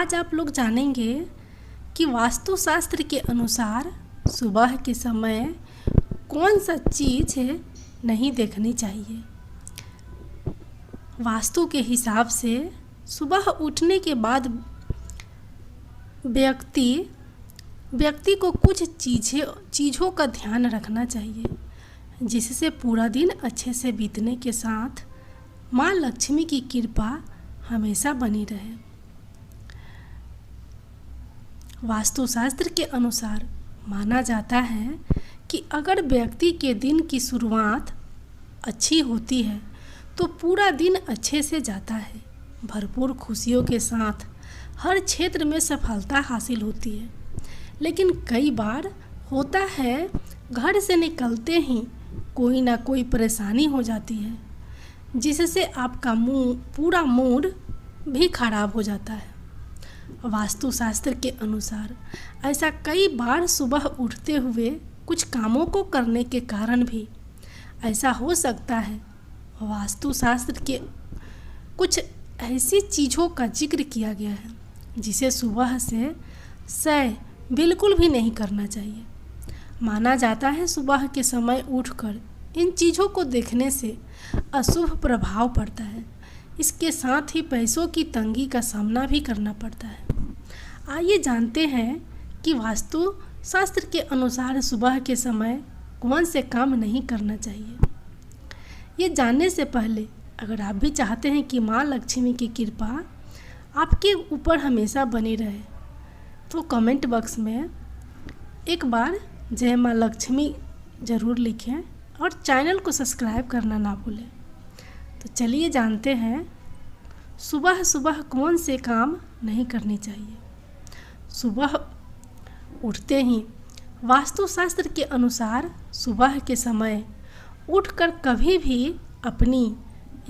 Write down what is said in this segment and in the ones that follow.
आज आप लोग जानेंगे कि वास्तुशास्त्र के अनुसार सुबह के समय कौन सा चीज़ नहीं देखनी चाहिए। वास्तु के हिसाब से सुबह उठने के बाद व्यक्ति को कुछ चीज़ों का ध्यान रखना चाहिए, जिससे पूरा दिन अच्छे से बीतने के साथ माँ लक्ष्मी की कृपा हमेशा बनी रहे। वास्तुशास्त्र के अनुसार माना जाता है कि अगर व्यक्ति के दिन की शुरुआत अच्छी होती है तो पूरा दिन अच्छे से जाता है। भरपूर खुशियों के साथ हर क्षेत्र में सफलता हासिल होती है। लेकिन कई बार होता है, घर से निकलते ही कोई ना कोई परेशानी हो जाती है, जिससे आपका पूरा मूड भी खराब हो जाता है। वास्तुशास्त्र के अनुसार ऐसा कई बार सुबह उठते हुए कुछ कामों को करने के कारण भी ऐसा हो सकता है। वास्तुशास्त्र के कुछ ऐसी चीज़ों का जिक्र किया गया है जिसे सुबह से बिल्कुल भी नहीं करना चाहिए। माना जाता है सुबह के समय उठकर इन चीज़ों को देखने से अशुभ प्रभाव पड़ता है। इसके साथ ही पैसों की तंगी का सामना भी करना पड़ता है। आइए जानते हैं कि वास्तुशास्त्र के अनुसार सुबह के समय कौन से काम नहीं करना चाहिए। ये जानने से पहले अगर आप भी चाहते हैं कि माँ लक्ष्मी की कृपा आपके ऊपर हमेशा बनी रहे, तो कमेंट बॉक्स में एक बार जय माँ लक्ष्मी ज़रूर लिखें और चैनल को सब्सक्राइब करना ना भूलें। तो चलिए जानते हैं सुबह सुबह कौन से काम नहीं करने चाहिए। सुबह उठते ही वास्तुशास्त्र के अनुसार सुबह के समय उठकर कभी भी अपनी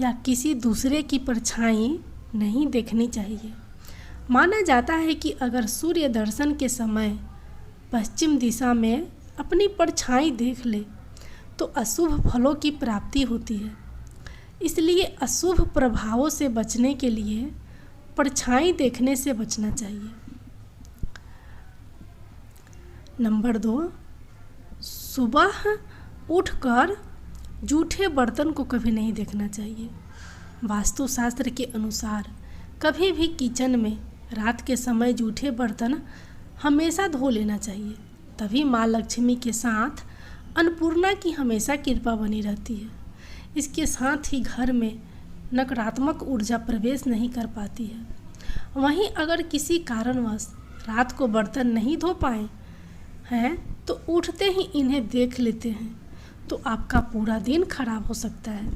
या किसी दूसरे की परछाई नहीं देखनी चाहिए। माना जाता है कि अगर सूर्य दर्शन के समय पश्चिम दिशा में अपनी परछाई देख ले तो अशुभ फलों की प्राप्ति होती है। इसलिए अशुभ प्रभावों से बचने के लिए परछाई देखने से बचना चाहिए। नंबर 2, सुबह उठकर जूठे बर्तन को कभी नहीं देखना चाहिए। वास्तुशास्त्र के अनुसार कभी भी किचन में रात के समय जूठे बर्तन हमेशा धो लेना चाहिए। तभी माँ लक्ष्मी के साथ अन्नपूर्णा की हमेशा कृपा बनी रहती है। इसके साथ ही घर में नकारात्मक ऊर्जा प्रवेश नहीं कर पाती है। वहीं अगर किसी कारणवश रात को बर्तन नहीं धो पाए हैं तो उठते ही इन्हें देख लेते हैं तो आपका पूरा दिन खराब हो सकता है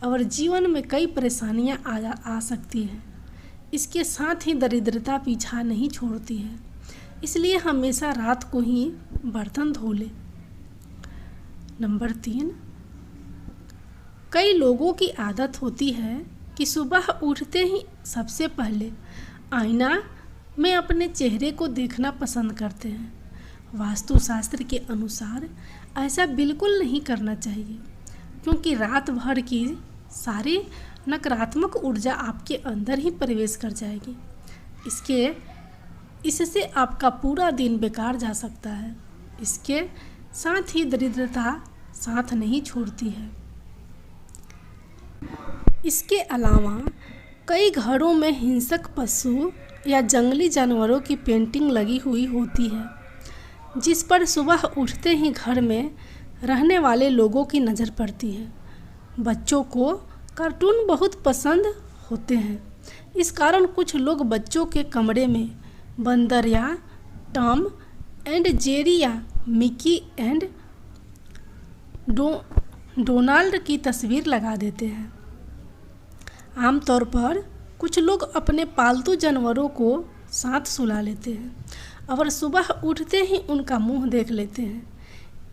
और जीवन में कई परेशानियां आ सकती हैं। इसके साथ ही दरिद्रता पीछा नहीं छोड़ती है, इसलिए हमेशा रात को ही बर्तन धो लें। नंबर 3, कई लोगों की आदत होती है कि सुबह उठते ही सबसे पहले आईना में अपने चेहरे को देखना पसंद करते हैं। वास्तुशास्त्र के अनुसार ऐसा बिल्कुल नहीं करना चाहिए, क्योंकि रात भर की सारी नकारात्मक ऊर्जा आपके अंदर ही प्रवेश कर जाएगी। इससे आपका पूरा दिन बेकार जा सकता है। इसके साथ ही दरिद्रता साथ नहीं छोड़ती है। इसके अलावा कई घरों में हिंसक पशु या जंगली जानवरों की पेंटिंग लगी हुई होती है, जिस पर सुबह उठते ही घर में रहने वाले लोगों की नज़र पड़ती है। बच्चों को कार्टून बहुत पसंद होते हैं। इस कारण कुछ लोग बच्चों के कमरे में बंदर या टॉम एंड जेरी या मिकी एंड डोनाल्ड की तस्वीर लगा देते हैं। आमतौर पर कुछ लोग अपने पालतू जानवरों को साथ सुला लेते हैं और सुबह उठते ही उनका मुंह देख लेते हैं।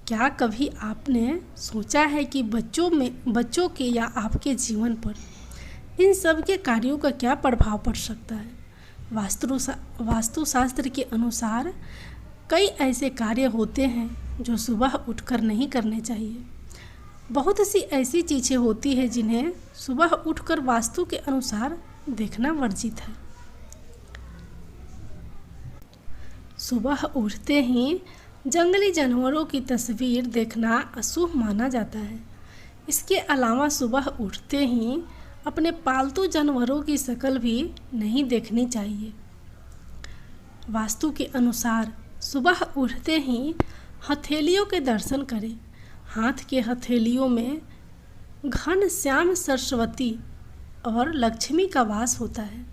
क्या कभी आपने सोचा है कि बच्चों के या आपके जीवन पर इन सब के कार्यों का क्या प्रभाव पड़ सकता है? वास्तुशास्त्र के अनुसार कई ऐसे कार्य होते हैं जो सुबह उठकर नहीं करने चाहिए। बहुत सी ऐसी चीज़ें होती हैं जिन्हें सुबह उठकर वास्तु के अनुसार देखना वर्जित है। सुबह उठते ही जंगली जानवरों की तस्वीर देखना अशुभ माना जाता है। इसके अलावा सुबह उठते ही अपने पालतू जानवरों की शक्ल भी नहीं देखनी चाहिए। वास्तु के अनुसार सुबह उठते ही हथेलियों के दर्शन करें। हाथ के हथेलियों में घन श्याम सरस्वती और लक्ष्मी का वास होता है।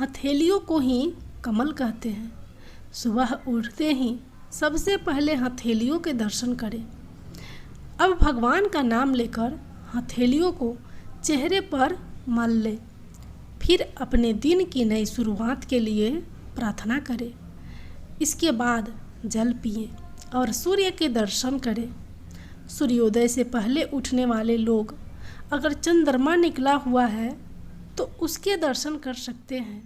हथेलियों को ही कमल कहते हैं। सुबह उठते ही सबसे पहले हथेलियों के दर्शन करें। अब भगवान का नाम लेकर हथेलियों को चेहरे पर मल लें। फिर अपने दिन की नई शुरुआत के लिए प्रार्थना करें। इसके बाद जल पिएं और सूर्य के दर्शन करें। सूर्योदय से पहले उठने वाले लोग अगर चंद्रमा निकला हुआ है तो उसके दर्शन कर सकते हैं।